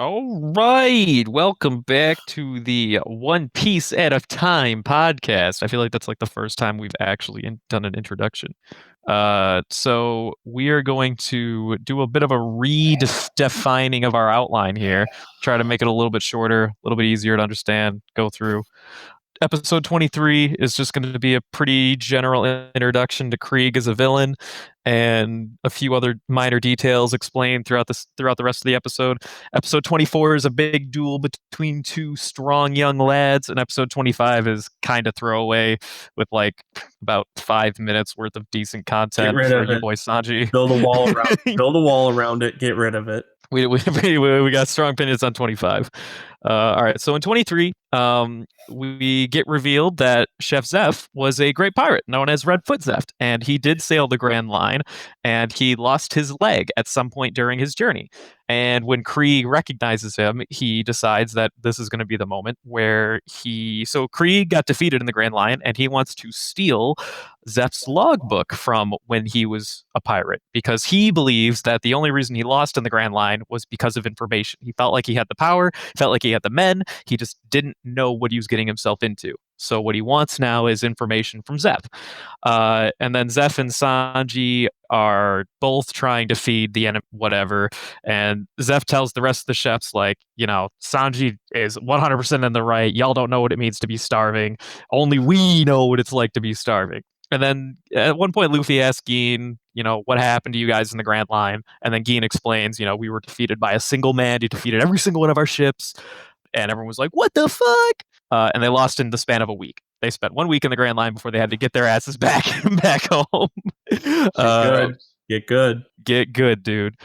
All right, welcome back to the One Piece at a Time podcast. I feel like that's like the first time we've actually done an introduction. So we are going to do a bit of a redefining of our outline here, try to make it a little bit shorter, a little bit easier to understand, go through. Episode 23 is just going to be a pretty general introduction to Krieg as a villain and a few other minor details explained throughout the rest of the episode. Episode 24 is a big duel between two strong young lads, and episode 25 is kind of throwaway with like about 5 minutes worth of decent content for your boy Sanji. Build a wall around build a wall around it, get rid of it. We got strong opinions on 25. All right, so in 23, we get revealed that Chef Zeph was a great pirate known as Redfoot Zeph, and he did sail the Grand Line, and he lost his leg at some point during his journey. And when Krieg recognizes him, he decides that this is going to be the moment where So Krieg got defeated in the Grand Line, and he wants to steal Zeph's logbook from when he was a pirate, because he believes that the only reason he lost in the Grand Line was because of information. He felt like he had the power, felt like he had the men, he just didn't know what he was getting himself into. So what he wants now is information from Zeph. And then Zeph and Sanji are both trying to feed the enemy, whatever. And Zeph tells the rest of the chefs, like, Sanji is 100% in the right. Y'all don't know what it means to be starving. Only we know what it's like to be starving. And then at one point, Luffy asks Gin, what happened to you guys in the Grand Line? And then Gin explains, we were defeated by a single man. He defeated every single one of our ships. And everyone was like, what the fuck? And they lost in the span of a week. They spent 1 week in the Grand Line before they had to get their asses back home. Get good. Get good, dude.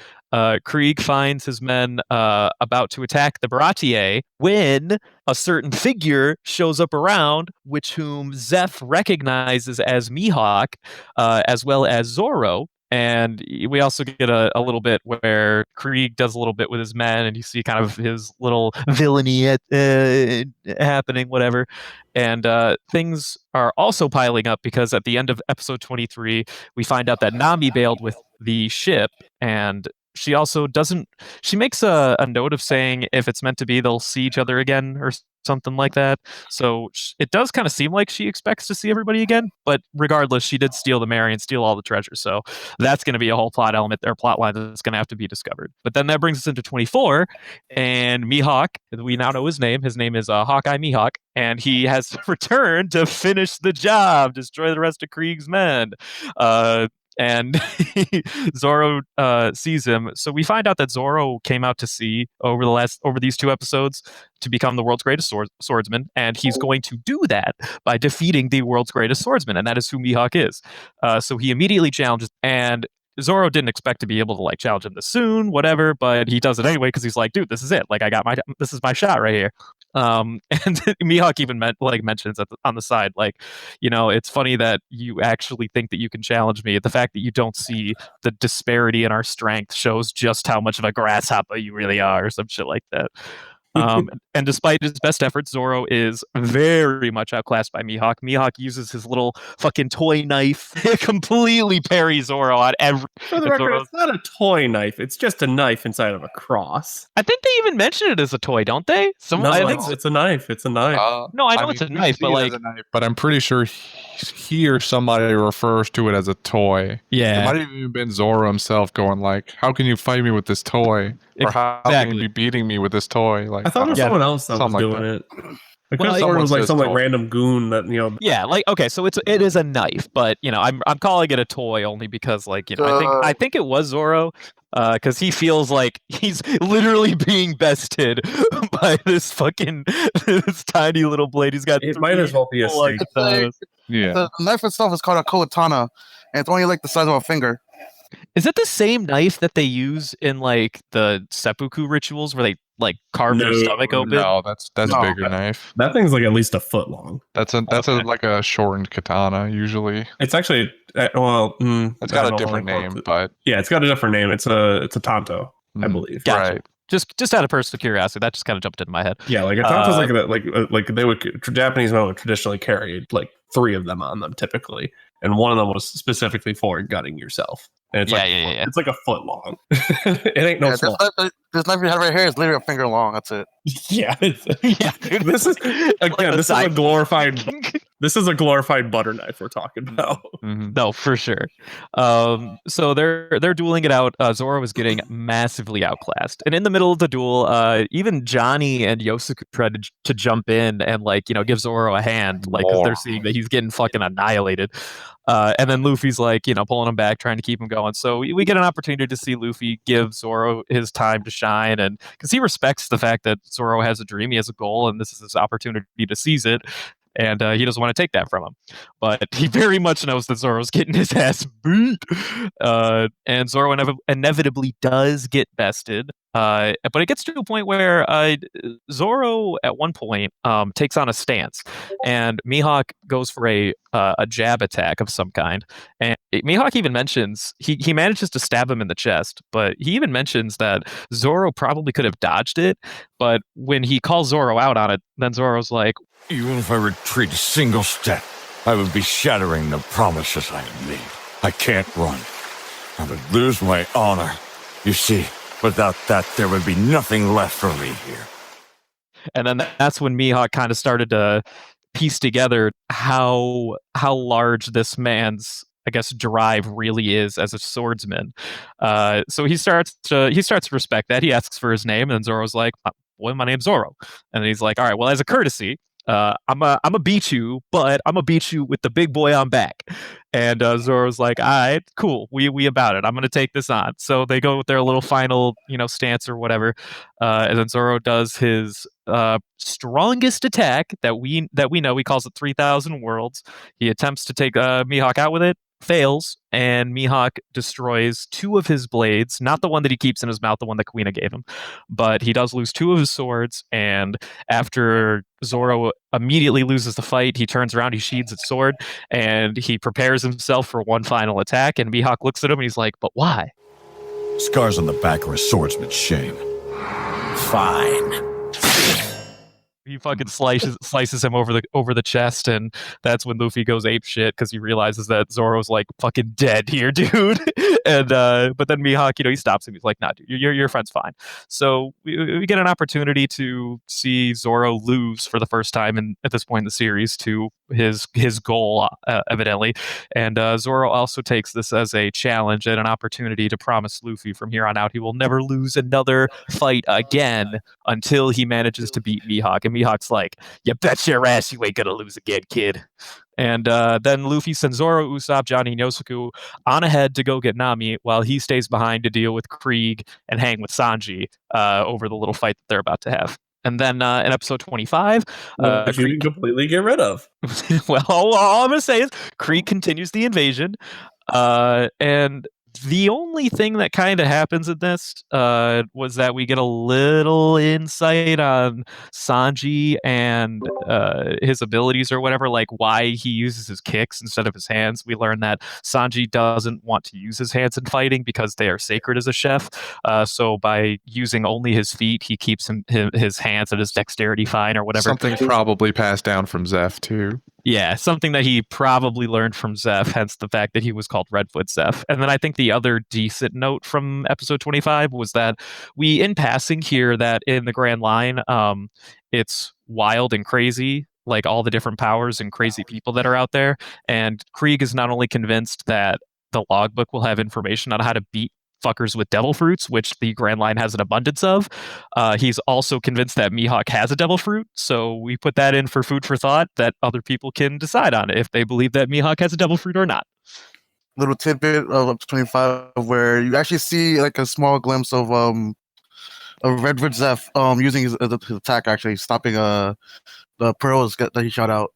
Krieg finds his men about to attack the Baratie when a certain figure shows up around, whom Zeph recognizes as Mihawk, as well as Zoro. And we also get a little bit where Krieg does a little bit with his men, and you see kind of his little villainy happening, whatever. And things are also piling up because at the end of episode 23, we find out that Nami bailed with the ship, and she also she makes a note of saying if it's meant to be, they'll see each other again or something like that. So it does kind of seem like she expects to see everybody again, but regardless, she did steal the Mary and steal all the treasure. So that's going to be a whole plot element or plot line that's going to have to be discovered. But then that brings us into 24, and Mihawk, we now know his name. His name is Hawkeye Mihawk, and he has returned to finish the job, destroy the rest of Krieg's men. And Zoro sees him. So we find out that Zoro came out to sea over these two episodes to become the world's greatest swordsman, and he's going to do that by defeating the world's greatest swordsman, and that is who Mihawk is. So he immediately challenges, and Zoro didn't expect to be able to like challenge him this soon, whatever, but he does it anyway because he's like, dude, this is it. Like, this is my shot right here. And Mihawk even mentions on the side, like, it's funny that you actually think that you can challenge me. The fact that you don't see the disparity in our strength shows just how much of a grasshopper you really are, or some shit like that. And despite his best efforts, Zoro is very much outclassed by Mihawk. Mihawk uses his little fucking toy knife to completely parry Zoro on every. For the record, it's not a toy knife. It's just a knife inside of a cross. I think they even mention it as a toy, don't they? It's a knife. It's a knife. No, I know it's a knife, but I'm pretty sure he or somebody refers to it as a toy. Yeah, it might have even been Zoro himself going like, "How can you fight me with this toy?" Or how can you be beating me with this toy? Like, I thought it was someone else that was doing it. Because someone was like some random goon that Yeah, like okay, so it is a knife, but I'm calling it a toy only because I think it was Zoro, because he feels like he's literally being bested by this tiny little blade. He's got. It might as well be a snake. The knife itself is called a katana, and it's only like the size of a finger. Is it the same knife that they use in like the seppuku rituals where they like carve their stomach open? No, that's a bigger knife. That thing's like at least a foot long. That's like a shortened katana usually. It's actually it's got a different name, but yeah, it's got a different name. It's a tanto, I believe. Gotcha. Right. Just out of personal curiosity, that just kind of jumped into my head. Yeah, like a tanto's like they would Japanese men would traditionally carry like 3 of them on them typically, and one of them was specifically for gutting yourself. And it's it's like a foot long. It ain't no small. This knife you have right here is literally a finger long. That's it. Yeah. This is again. This is a glorified. This is a glorified butter knife we're talking about. Mm-hmm. No, for sure. So they're dueling it out. Zoro is getting massively outclassed, and in the middle of the duel, even Johnny and Yosuke tried to jump in and give Zoro a hand, because they're seeing that he's getting fucking annihilated. And then Luffy's pulling him back, trying to keep him going. So we get an opportunity to see Luffy give Zoro his time to shine, and because he respects the fact that Zoro has a dream, he has a goal, and this is his opportunity to seize it. And he doesn't want to take that from him. But he very much knows that Zoro's getting his ass beat. And Zoro inevitably does get bested. But it gets to a point where Zoro, at one point, takes on a stance. And Mihawk goes for a jab attack of some kind. And Mihawk even mentions, he manages to stab him in the chest. But he even mentions that Zoro probably could have dodged it. But when he calls Zoro out on it, then Zoro's like, even if I retreat a single step, I would be shattering the promises I have made. I can't run. I would lose my honor. You see, without that, there would be nothing left for me here. And then that's when Mihawk kind of started to piece together how large this man's, I guess, drive really is as a swordsman. So he starts to respect that. He asks for his name, and then Zoro's like, "Boy, my name's Zoro." And then he's like, "All right, well, as a courtesy, I'm a beat you, but I'm gonna beat you with the big boy on back." And Zoro's like, "All right, cool, we about it. I'm gonna take this on." So they go with their little final, stance or whatever, and then Zoro does his strongest attack that we know. He calls it 3,000 worlds. He attempts to take Mihawk out with it. Fails, and Mihawk destroys 2 of his blades, not the one that he keeps in his mouth, the one that Kuina gave him, but he does lose 2 of his swords. And after Zoro immediately loses the fight, he turns around, he sheathes his sword, and he prepares himself for one final attack. And Mihawk looks at him and he's like, "But why?" Scars on the back are a swordsman's shame. Fine. He fucking slices him over the chest, and that's when Luffy goes ape shit because he realizes that Zoro's like fucking dead here, dude. And but then Mihawk, he stops him. He's like, "Nah, dude, your friend's fine." So we get an opportunity to see Zoro lose for the first time at this point in the series to his goal, evidently. And Zoro also takes this as a challenge and an opportunity to promise Luffy from here on out he will never lose another fight again until he manages to beat Mihawk. And Mihawk's like, "You bet your ass you ain't gonna lose again, kid." And then Luffy sends Zoro, Usopp, Johnny, and Yosuke on ahead to go get Nami, while he stays behind to deal with Krieg and hang with Sanji over the little fight that they're about to have. And then in episode 25, which you can completely get rid of. Well, all I'm going to say is Krieg continues the invasion. And the only thing that kind of happens in this was that we get a little insight on Sanji and his abilities or whatever, like why he uses his kicks instead of his hands. We learn that Sanji doesn't want to use his hands in fighting because they are sacred as a chef. So by using only his feet, he keeps his hands and his dexterity fine or whatever. Something probably passed down from Zeph too. Yeah, something that he probably learned from Zeph, hence the fact that he was called Redfoot Zeph. And then I think the other decent note from episode 25 was that we, in passing, hear that in the Grand Line, it's wild and crazy, like all the different powers and crazy people that are out there. And Krieg is not only convinced that the logbook will have information on how to beat fuckers with devil fruits, which the Grand Line has an abundance of. He's also convinced that Mihawk has a devil fruit, so we put that in for food for thought that other people can decide on if they believe that Mihawk has a devil fruit or not. Little tidbit of up to 25 where you actually see like a small glimpse of Redwood Zeph using his attack, actually stopping the pearls that he shot out.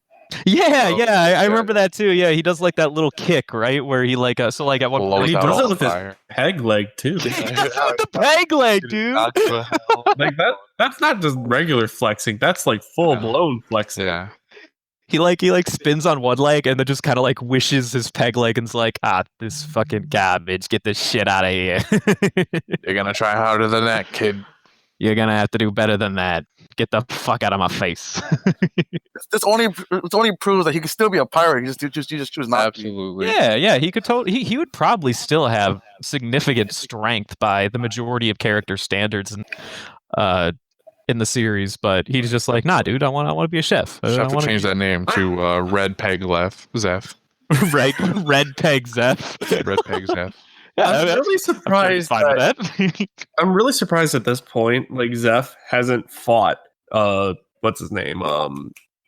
Yeah, I remember that too. Yeah, he does like that little kick, right? Where he like at one point he does it with his peg leg too. He does it with the peg leg, dude. Like that's not just regular flexing. That's like full blown flexing. Yeah. He spins on one leg and then just kind of like wishes his peg leg and's like, this fucking garbage, get this shit out of here. You're gonna try harder than that, kid. You're gonna have to do better than that. Get the fuck out of my face. This only proves that he could still be a pirate. You just choose not Absolutely. Yeah. He could totally. He would probably still have significant strength by the majority of character standards in the series, but he's just like, nah, dude. I want to be a chef. Just have to change that name to Red Peg Zeph. Red Peg Zeph. Red Peg Zeph. I'm really surprised. I'm really surprised at this point. Like Zeph hasn't fought. What's his name?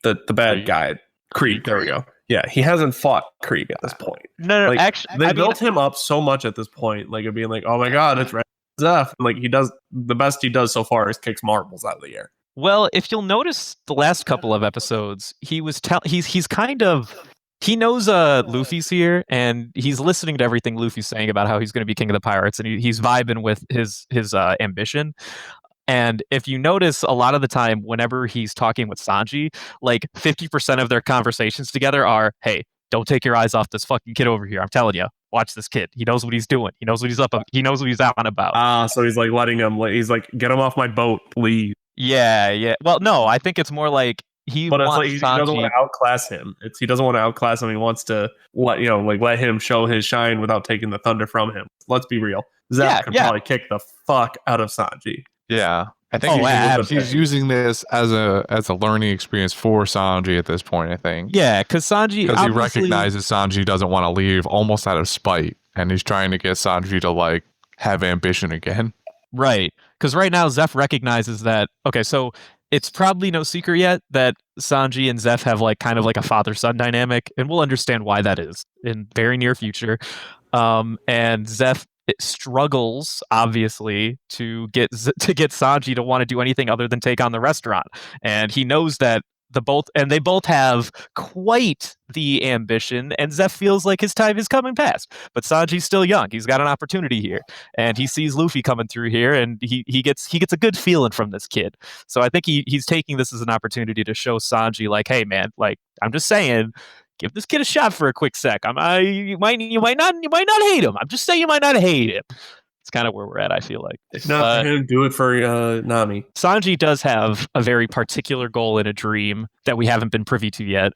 The bad guy, Krieg. There we go. Yeah, he hasn't fought Krieg at this point. No, like, actually, they built him up so much at this point, like it being like, oh my god, it's Red Zeph. And like he does the best he does so far is kicks marbles out of the air. Well, if you'll notice, the last couple of episodes, he's kind of. He knows Luffy's here, and he's listening to everything Luffy's saying about how he's going to be king of the pirates, and he's vibing with his ambition. And if you notice, a lot of the time, whenever he's talking with Sanji, like 50% of their conversations together are, "Hey, don't take your eyes off this fucking kid over here. I'm telling you, watch this kid. He knows what he's doing. He knows what he's up. He knows what he's out and about." So he's like letting him. He's like, "Get him off my boat, please." Yeah. Well, no, I think it's more like. He doesn't want to outclass him. He doesn't want to outclass him. He wants to let him show his shine without taking the thunder from him. Let's be real. Zeph could probably kick the fuck out of Sanji. Yeah, I think he's using this as a learning experience for Sanji at this point. I think. Yeah, because he recognizes Sanji doesn't want to leave, almost out of spite, and he's trying to get Sanji to like have ambition again. Right, because right now Zeph recognizes that. Okay, so. It's probably no secret yet that Sanji and Zeph have like kind of like a father-son dynamic, and we'll understand why that is in very near future. And Zeph struggles obviously to get Sanji to want to do anything other than take on the restaurant, and he knows that they both have quite the ambition, and Zeph feels like his time is coming past. But Sanji's still young; he's got an opportunity here, and he sees Luffy coming through here, and he gets a good feeling from this kid. So I think he's taking this as an opportunity to show Sanji, like, hey man, like I'm just saying, give this kid a shot for a quick sec. You might not hate him. I'm just saying you might not hate him. It's kind of where we're at, I feel like. If not for him, do it for Nami. Sanji does have a very particular goal in a dream that we haven't been privy to yet,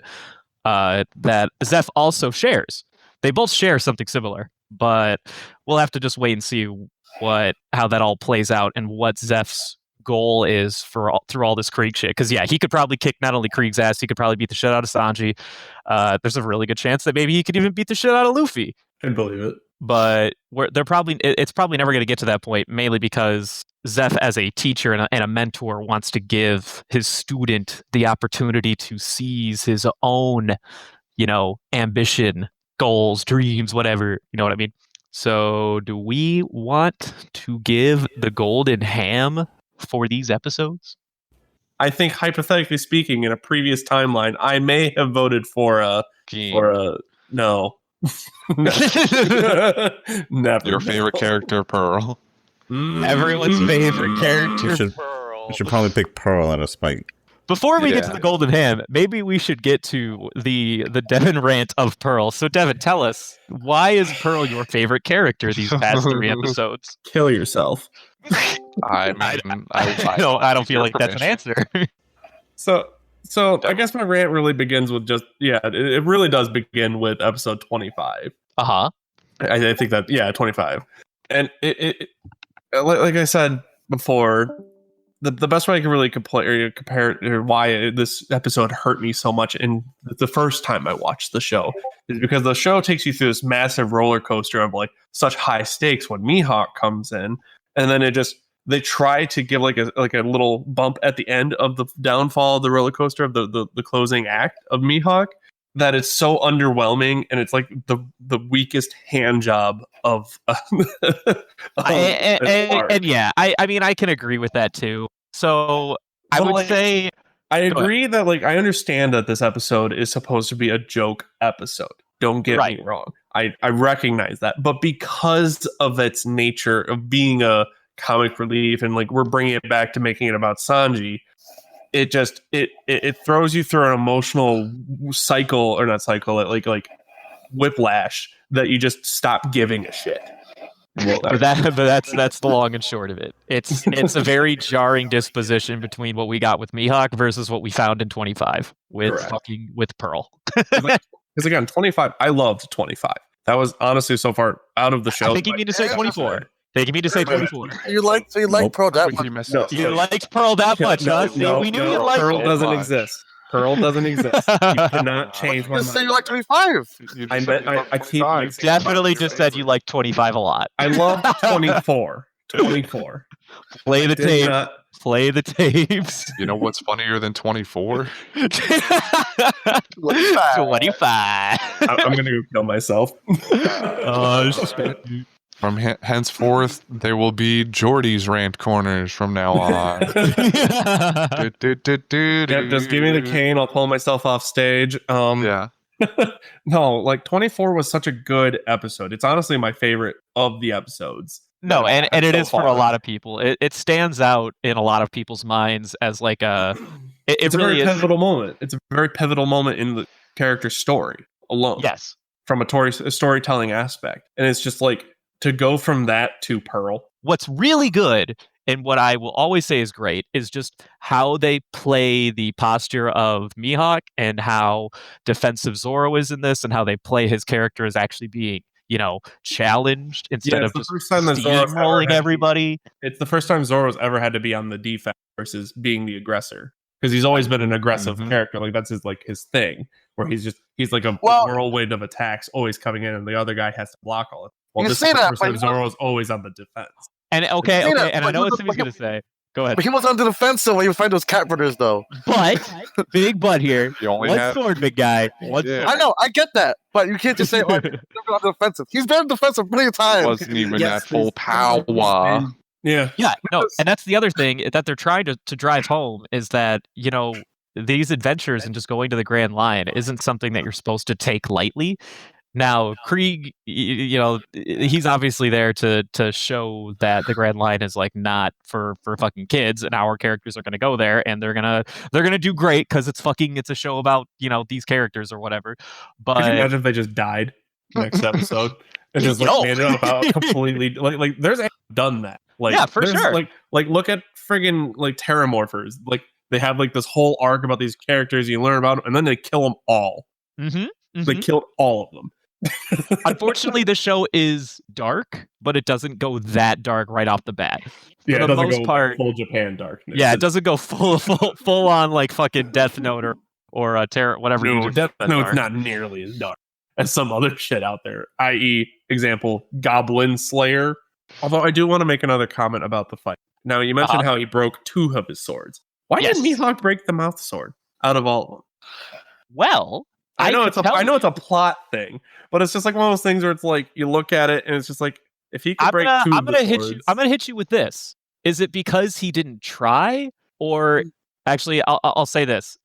that Zeph also shares. They both share something similar, but we'll have to just wait and see how that all plays out and what Zeph's goal is through all this Krieg shit. Because yeah, he could probably kick not only Krieg's ass, he could probably beat the shit out of Sanji. There's a really good chance that maybe he could even beat the shit out of Luffy. I believe it. But it's probably never going to get to that point, mainly because Zeph, as a teacher and a mentor, wants to give his student the opportunity to seize his own, ambition, goals, dreams, whatever. You know what I mean? So, do we want to give the golden ham for these episodes? I think, hypothetically speaking, in a previous timeline, I may have voted for a no. Never. Your favorite character, Pearl. Everyone's favorite character, Pearl. We should probably pick Pearl out of spite. Before we get to the golden ham, maybe we should get to the Devin rant of Pearl. So, Devin, tell us, why is Pearl your favorite character these past 3 episodes? Kill yourself. I don't feel like that's an answer. So I guess my rant really begins with it really does begin with episode 25. Uh-huh. I think that, 25. And it like I said before, the best way I can really compare why this episode hurt me so much in the first time I watched the show is because the show takes you through this massive roller coaster of like such high stakes when Mihawk comes in, and then they try to give like a little bump at the end of the downfall of the roller coaster of the closing act of Mihawk, that it's so underwhelming, and it's like the weakest hand job of and yeah, I mean I can agree with that too. So I would say I agree that I understand that this episode is supposed to be a joke episode. Don't get me wrong. I recognize that, but because of its nature of being a comic relief and we're bringing it back to making it about Sanji, it throws you through an emotional cycle, or not cycle, like whiplash, that you just stop giving a shit. Well, But that's the long and short of it. It's a very jarring disposition between what we got with Mihawk versus what we found in 25 with Pearl. Because again, 25, I loved 25. That was honestly so far out of the show. I think you mean to say 24. They can mean to say 24. You like Pearl that much? No, You liked Pearl that much, huh? We knew you liked Pearl it. doesn't exist. Pearl doesn't exist. You cannot change my Just say mind. you like 25. I keep Definitely just said you like 25 a lot. I love 24. 24. Play the Did tape. not- Play the tapes. You know what's funnier than 24? 25. I'm gonna go kill myself. Oh, shit. From henceforth, there will be Jordy's rant corners from now on. Yeah, just give me the cane. I'll pull myself off stage. Yeah. No, like 24 was such a good episode. It's honestly my favorite of the episodes. No, and it So is for a far. lot of people. It stands out in a lot of people's minds as like a. It It's a really very is. pivotal moment. It's a very pivotal moment in the character's story alone. Yes. From a storytelling aspect, and it's just like to go from that to Pearl. What's really good and what I will always say is great is just how they play the posture of Mihawk and how defensive Zoro is in this and how they play his character as actually being, challenged instead it's of the just first time that Zoro's ever steamrolling had to be- everybody. It's the first time Zoro's ever had to be on the defense versus being the aggressor, because he's always been an aggressive character. Like that's his thing, where he's like a whirlwind of attacks always coming in, and the other guy has to block all of it. Well, You this say is the that, first but time Zoro's always on the defense. And Say okay, that, and I but know he what was- Timmy's gonna say. Go ahead. But he was on the defensive when you find those cat brothers, though. But big but here. You only One have- sword, big guy. One Yeah. sword. I know, I get that, but you can't just say, "Oh, he's never on the defensive." He's been on the defensive plenty of times. Wasn't even Yes, at full there's- power. Yeah, Yeah, no, and that's the other thing that they're trying to drive home is that, these adventures and just going to the Grand Line isn't something that you're supposed to take lightly. Now, Krieg, he's obviously there to show that the Grand Line is like not for fucking kids, and our characters are going to go there, and they're gonna do great because it's a show about these characters or whatever. could you But imagine if they just died next episode and just Yo. made it about completely like there's done that. Like Yeah, for there's, sure. Like look at friggin' like Terramorphers. Like they have like this whole arc about these characters you learn about, and then they kill them all. They killed all of them. unfortunately, the show is dark, but it doesn't go that dark right off the bat. Yeah, For it the doesn't most go part- full Japan darkness. Yeah, it doesn't go full on like fucking Death Note or Terror, whatever. you No, just said it's dark. not nearly as dark as some other shit out there. I.e., example, Goblin Slayer. Although I do want to make another comment about the fight. Now you mentioned how he broke 2 of his swords. Why Yes. didn't Mihawk break the mouth sword out of all of them? Well, I know could tell it's you. a plot thing, but it's just like one of those things where it's like you look at it and it's just like if he could break 2 I'm of gonna the hit swords, you. I'm gonna hit you with this. Is it because he didn't try, or actually, I'll say this: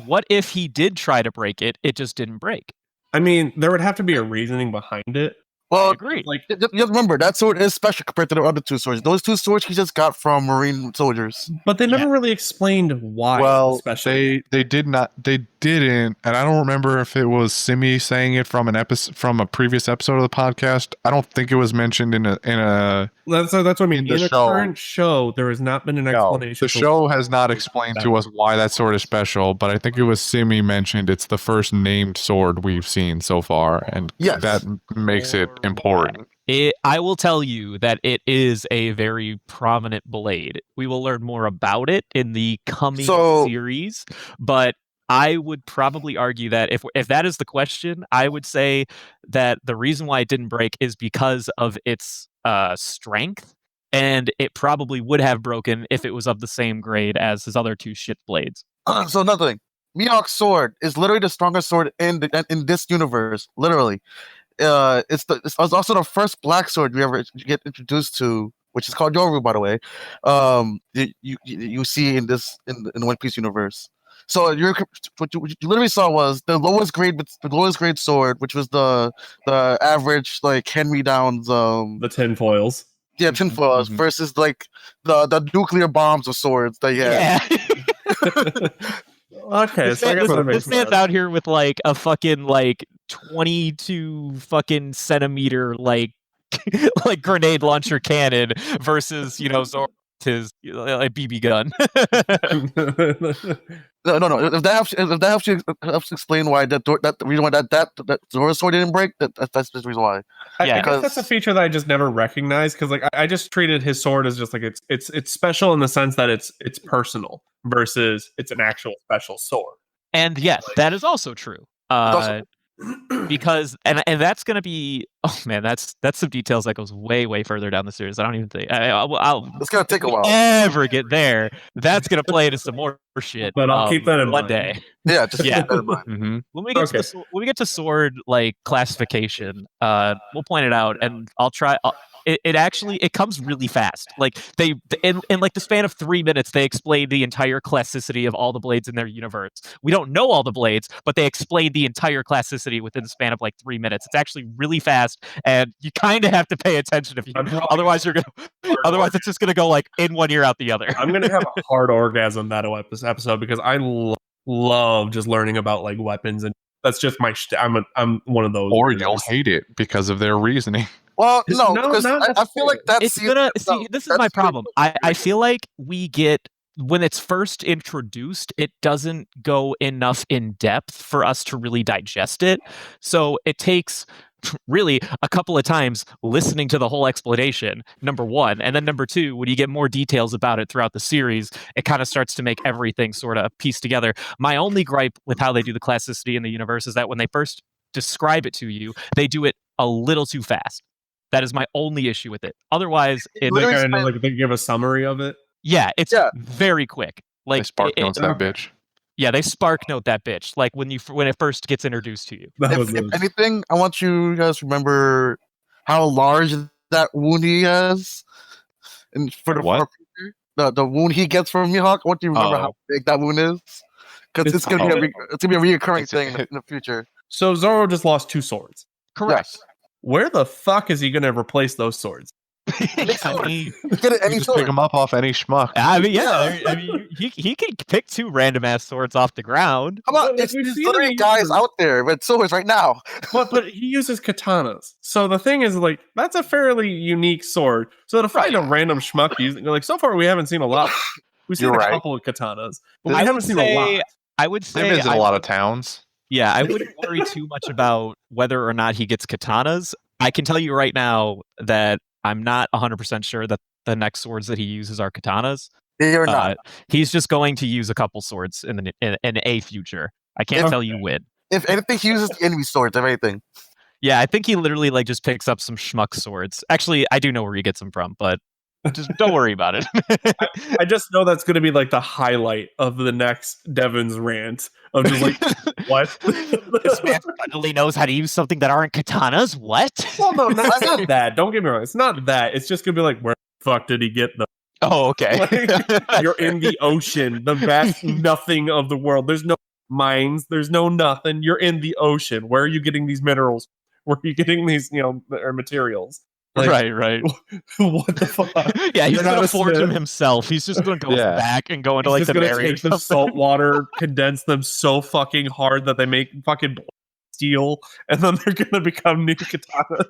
what if he did try to break it? It just didn't break. I mean, there would have to be a reasoning behind it. Well, Agreed. Like just remember that sword is special compared to the other 2 swords. Those 2 swords he just got from Marine soldiers. but they never really explained why. Well, especially they didn't, and I don't remember if it was Simi saying it from a previous episode of the podcast. I don't think it was mentioned in a. that's what I mean. the In the show. current show, there has not been an explanation. The show has not explained to us why that sword is special, but I think it was Simi mentioned it's the first named sword we've seen so far, and Yes. that makes it important. I will tell you that it is a very prominent blade. We will learn more about it in the coming series, but I would probably argue that if that is the question, I would say that the reason why it didn't break is because of its strength, and it probably would have broken if it was of the same grade as his other 2 shit blades. So another thing, Mihawk's sword is literally the strongest sword in this universe. Literally, it's also the first black sword we ever get introduced to, which is called Yoru, by the way. You see in the One Piece universe. So what you literally saw was the lowest grade sword, which was the average like hand me downs. the tinfoils. Yeah, tinfoils versus like the nuclear bombs of swords that you have. Yeah. Okay, so I guess that This makes man's sense. out here with like a fucking like 22 fucking centimeter like like grenade launcher cannon versus Zoro his like BB gun. No. If that helps explain why that the reason why that Zoro sword didn't break, that's the reason why. I Yeah. guess that's a feature that I just never recognized because like I just treated his sword as just like it's special in the sense that it's personal versus it's an actual special sword. And yes, that is also true. Because and that's gonna be that's some details that goes way further down the series. I don't even think It's gonna take a while. Ever get there? That's gonna play into some more shit. But I'll keep that in one mind. day. Yeah, just Yeah. keep that in mind. Mm-hmm. When we get to sword like classification, we'll point it out, and I'll try. It comes really fast. Like they in like the span of 3 minutes, they explain the entire classicity of all the blades in their universe. We don't know all the blades, but they explain the entire classicity within the span of like 3 minutes. It's actually really fast, and you kind of have to pay attention if you. Otherwise, Otherwise, it's just gonna go like in one ear out the other. I'm gonna have a hard orgasm that episode because I love just learning about like weapons, and that's just my. I'm one of those. Or you'll hate it because of their reasoning. Well, No, because not I feel like that's It's gonna see. This is my problem. I feel like we get when it's first introduced, it doesn't go enough in depth for us to really digest it. So it takes really a couple of times listening to the whole explanation, number one, and then number two, when you get more details about it throughout the series, it kind of starts to make everything sort of piece together. My only gripe with how they do the classicity in the universe is that when they first describe it to you, they do it a little too fast. That is my only issue with it. Otherwise, they give a summary of it. Yeah, it's very quick. Like They spark notes that bitch. Yeah, they spark note that bitch. Like when it first gets introduced to you. If anything, I want you guys to remember how large that wound he has, and for the wound he gets from Mihawk. I want you to remember how big that wound is, because it's gonna be a reoccurring thing in the future. So Zoro just lost 2 swords. Correct. Yes. Where the fuck is he gonna replace those swords? I mean, Get it any Just pick them up off any schmuck. He can pick 2 random ass swords off the ground. How about But there's we've seen 3 him guys use- out there with swords right now? But he uses katanas. So the thing is, like, that's a fairly unique sword. So to find a random schmuck using, like, so far we haven't seen a lot. We've seen a couple of katanas, but we haven't seen a lot. I would They say visit a lot of towns. Yeah, I wouldn't worry too much about whether or not he gets katanas. I can tell you right now that I'm not 100% sure that the next swords that he uses are katanas. They are not. He's just going to use a couple swords in a future. I can't tell you when. If anything, he uses the enemy swords. If anything, Yeah, I think he literally like just picks up some schmuck swords. Actually, I do know where he gets them from, but just don't worry about it. I just know that's going to be like the highlight of the next Devin's rant of just like, what? This man suddenly knows how to use something that aren't katanas. What? Well, no, it's not that. Don't get me wrong. It's not that. It's just going to be like, where the fuck did he get them? Oh, okay. Like, you're in the ocean, the vast nothing of the world. There's no mines. There's no nothing. You're in the ocean. Where are you getting these minerals? Where are you getting these, materials? Like, right. What the fuck? Yeah, he's You're not gonna a forge smith. them himself. He's just gonna go back and go into He's like the just gonna marriage. take the salt water, condense them so fucking hard that they make fucking steel, and then they're gonna become new katanas.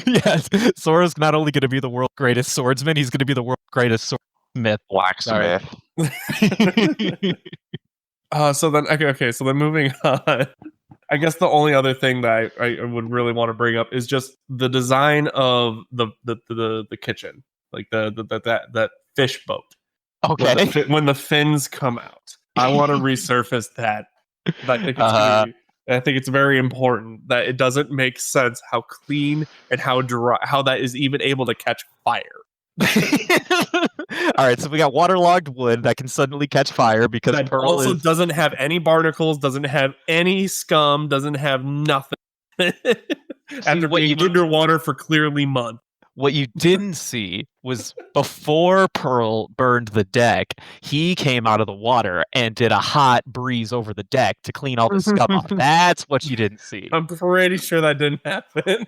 Yes, Zoro's not only gonna be the world's greatest swordsman, he's gonna be the world's greatest swordsmith. Blacksmith. So then moving on. I guess the only other thing that I would really want to bring up is just the design of the kitchen, like that fish boat. Okay. When the fins come out, I want to resurface that. I think it's very important that it doesn't make sense how clean and how dry, how that is even able to catch fire. All right, so we got waterlogged wood that can suddenly catch fire because That Pearl also is doesn't have any barnacles, doesn't have any scum, doesn't have nothing. After what being you- underwater for clearly months. What you didn't see was before Pearl burned the deck, he came out of the water and did a hot breeze over the deck to clean all the scum off. That's what you didn't see. I'm pretty sure that didn't happen.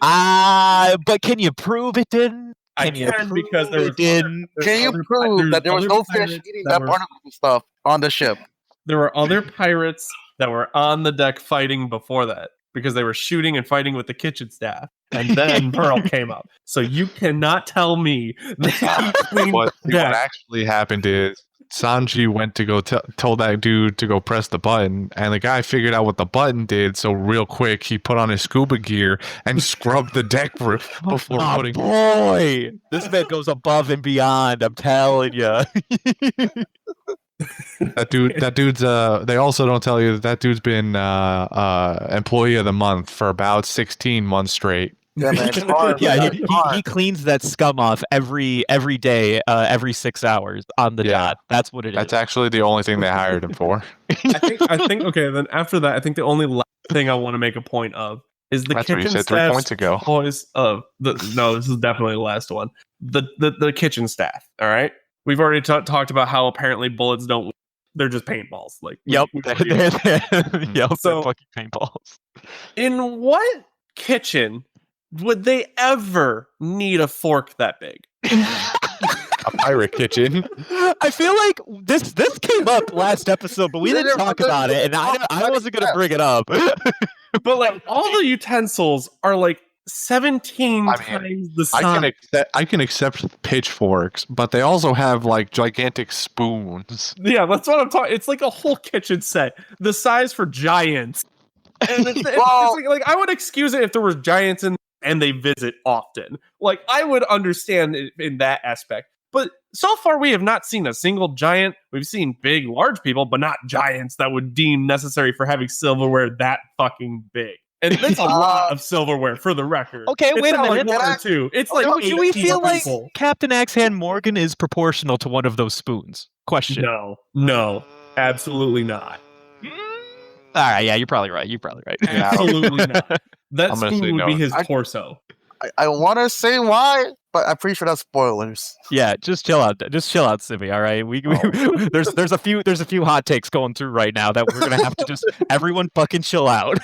But can you prove it didn't? I you can prove because there it was didn't? can you prove that there was no fish eating that barnacle stuff on the ship? There were other pirates that were on the deck fighting before that. because they were shooting and fighting with the kitchen staff. And then Pearl came up. So you cannot tell me that What actually happened is Sanji went to go told that dude to go press the button, and the guy figured out what the button did. So real quick, he put on his scuba gear and scrubbed the deck before putting. Boy, this man goes above and beyond. I'm telling you. That dude's. They also don't tell you that dude's been employee of the month for about 16 months straight. Yeah, man. Yeah, he cleans that scum off every day, every 6 hours on the dot. That's what it is. That's actually the only thing they hired him for. I think. Okay, then after that, I think the only last thing I want to make a point of is the That's what you kitchen said 3 points ago. choice of no, this is definitely the last one. The kitchen staff. All right, we've already talked about how apparently bullets don't. They're just paintballs. Like yep, yep. So fucking paintballs. In what kitchen would they ever need a fork that big? A pirate kitchen. I feel like this came up last episode, but we didn't talk about it, and I wasn't gonna bring it up. But like all the utensils are like 17 times the size. I can accept pitchforks, but they also have like gigantic spoons. Yeah, that's what I'm talking. It's like a whole kitchen set, the size for giants. And it's like I would excuse it if there was giants and they visit often. Like I would understand it in that aspect. But so far we have not seen a single giant. We've seen big, large people, but not giants that would deem necessary for having silverware that fucking big. And it's a lot of silverware, for the record. Okay, wait a minute. Like 1 or 2. It's like do we feel like people. Captain Axehand Morgan is proportional to one of those spoons? Question. No, absolutely not. All right, yeah, you're probably right. Absolutely not. That spoon would be his torso. I want to say why, but I'm pretty sure that's spoilers. Yeah, just chill out. Just chill out, Simi. All right, there's a few hot takes going through right now that we're gonna have to just everyone fucking chill out.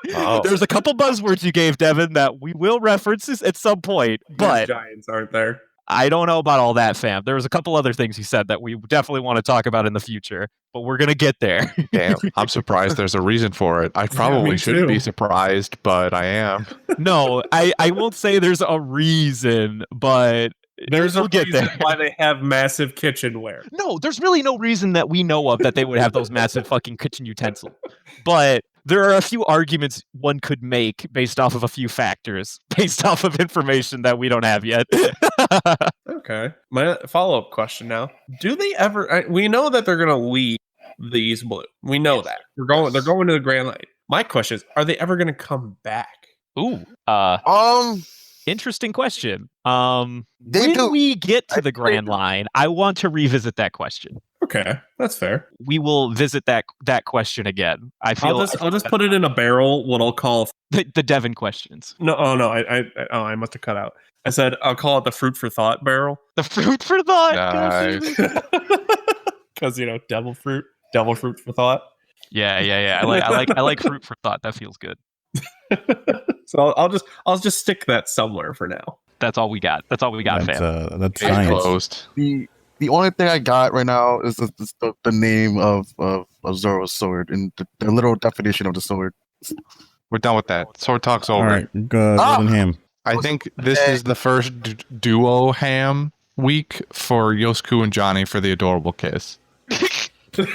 There's a couple buzzwords you gave, Devin, that we will reference at some point, but giants aren't there. I don't know about all that, fam. There was a couple other things he said that we definitely want to talk about in the future, but we're gonna get there. Damn, I'm surprised there's a reason for it. I probably shouldn't be surprised, but I am. No, I won't say there's a reason, but there's a reason why they have massive kitchenware. No, there's really no reason that we know of that they would have those massive fucking kitchen utensils. But there are a few arguments one could make based off of a few factors, based off of information that we don't have yet. Okay. My follow-up question now. Do they ever... we know that they're going to leave the East Blue. We know that. They're going to the Grand Line. My question is, are they ever going to come back? Ooh. Interesting question. When we get to the Grand Line, I want to revisit that question. Okay, that's fair. We will visit that question again. I'll just put it in a barrel. What I'll call the Devin questions. No, I must have cut out. I said I'll call it the fruit for thought barrel. The fruit for thought. Nice. Because devil fruit for thought. Yeah. I like fruit for thought. That feels good. So I'll just stick that somewhere for now. That's all we got. That's fam. That's science. The only thing I got right now is the name of Zoro's sword and the literal definition of the sword. We're done with that. Sword talk's over. All right, golden ham. I think this is the first duo ham week for Yosuke and Johnny for the adorable kiss. And the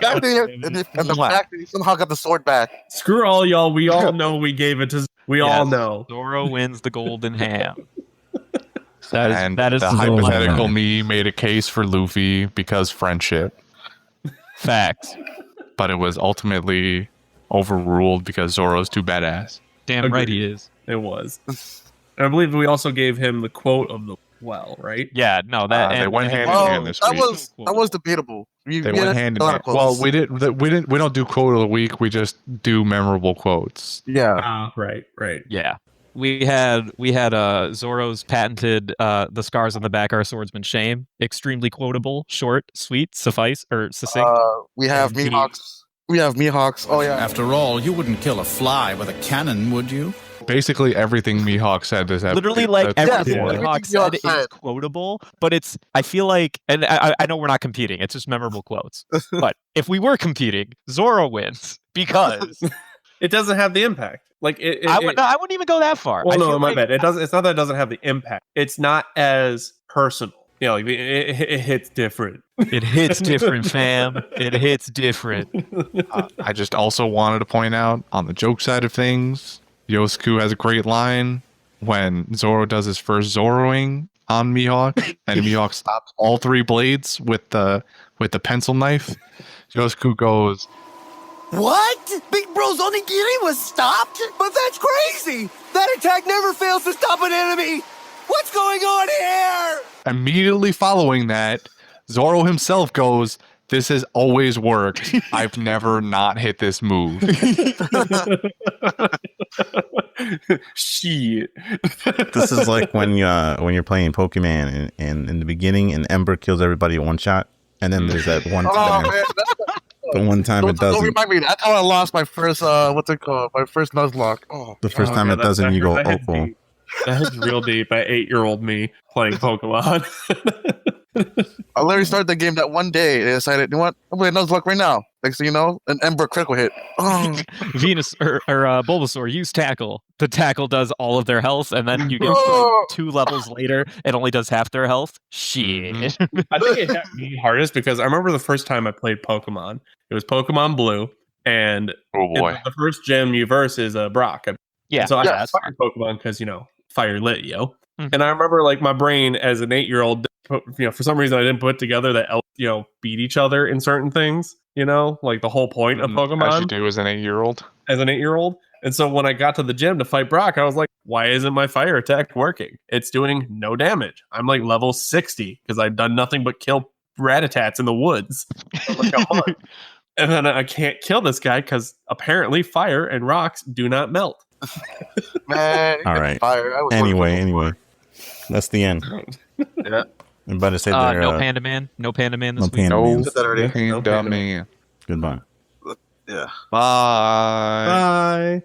fact that he somehow got the sword back. Screw all y'all. We all know we gave it to. We all know. Zoro wins the golden ham. That is the hypothetical me made a case for Luffy because friendship. Facts. But it was ultimately overruled because Zoro's too badass. Damn right he is. It was. And I believe we also gave him the quote of the right? Yeah, no, that they went hand in hand this week. That was debatable. They went hand in hand. Well, we don't do quote of the week. We just do memorable quotes. Yeah. Right. Yeah. We had Zoro's patented the scars on the back are a swordsman's shame. Extremely quotable, short, sweet, succinct. We have Mihawks. Oh yeah. After all, you wouldn't kill a fly with a cannon, would you? Basically everything Mihawk said this episode. Literally, like everything Mihawk said is quotable, but I feel like, and I know we're not competing, it's just memorable quotes. But if we were competing, Zoro wins because it doesn't have the impact. Like I wouldn't even go that far. Well, I no, feel my like- bad. It doesn't. It's not that it doesn't have the impact. It's not as personal. You know, like it hits different. It hits different, fam. It hits different. I just also wanted to point out on the joke side of things, Yosuke has a great line when Zoro does his first Zoroing on Mihawk, and Mihawk stops all 3 blades with the pencil knife. Yosuke goes, What? Big Bro's onigiri was stopped? But that's crazy! That attack never fails to stop an enemy! What's going on here? immediately following that, Zoro himself goes, "This has always worked. I've never not hit this move." Shit. This is like when you're playing Pokemon and in the beginning, and Ember kills everybody in one shot, and then there's that one Oh time, man, the one time it don't doesn't. remind me. That's how I lost my first what's it called? My first Nuzlocke. Oh, The first time it doesn't, you go, "Oh, well." That hits real deep at 8-year-old me playing Pokemon. I literally started the game that one day and I decided, you know what? I'm playing Nuzlocke right now. Next thing you know, an Ember critical hit. Oh. Venus or Bulbasaur use tackle. The tackle does all of their health, and then you get Oh. 2 levels later, it only does half their health. Shit. I think it hit me hardest because I remember the first time I played Pokemon. It was Pokemon Blue, and Oh boy. the first gym you verse is Brock. Yeah, So I yeah, got fire Pokemon because fire lit, yo. Mhm. And I remember like my brain as an 8-year-old, for some reason I didn't put together that beat each other in certain things. Like the whole point of As you Pokemon do as an 8-year-old. as an 8-year-old. And so when I got to the gym to fight Brock, I was like, why isn't my fire attack working? It's doing no damage. I'm like level 60 because I've done nothing but kill Ratatats in the woods. For like a month. And then I can't kill this guy because apparently fire and rocks do not melt. Man, All right. fire. I was Anyway, that's the end. Yeah. I'm about to say that. no Panda Man. No Panda Man this No week. Panda No Man. Said that already. Panda Man. Goodbye. Yeah. Bye. Bye.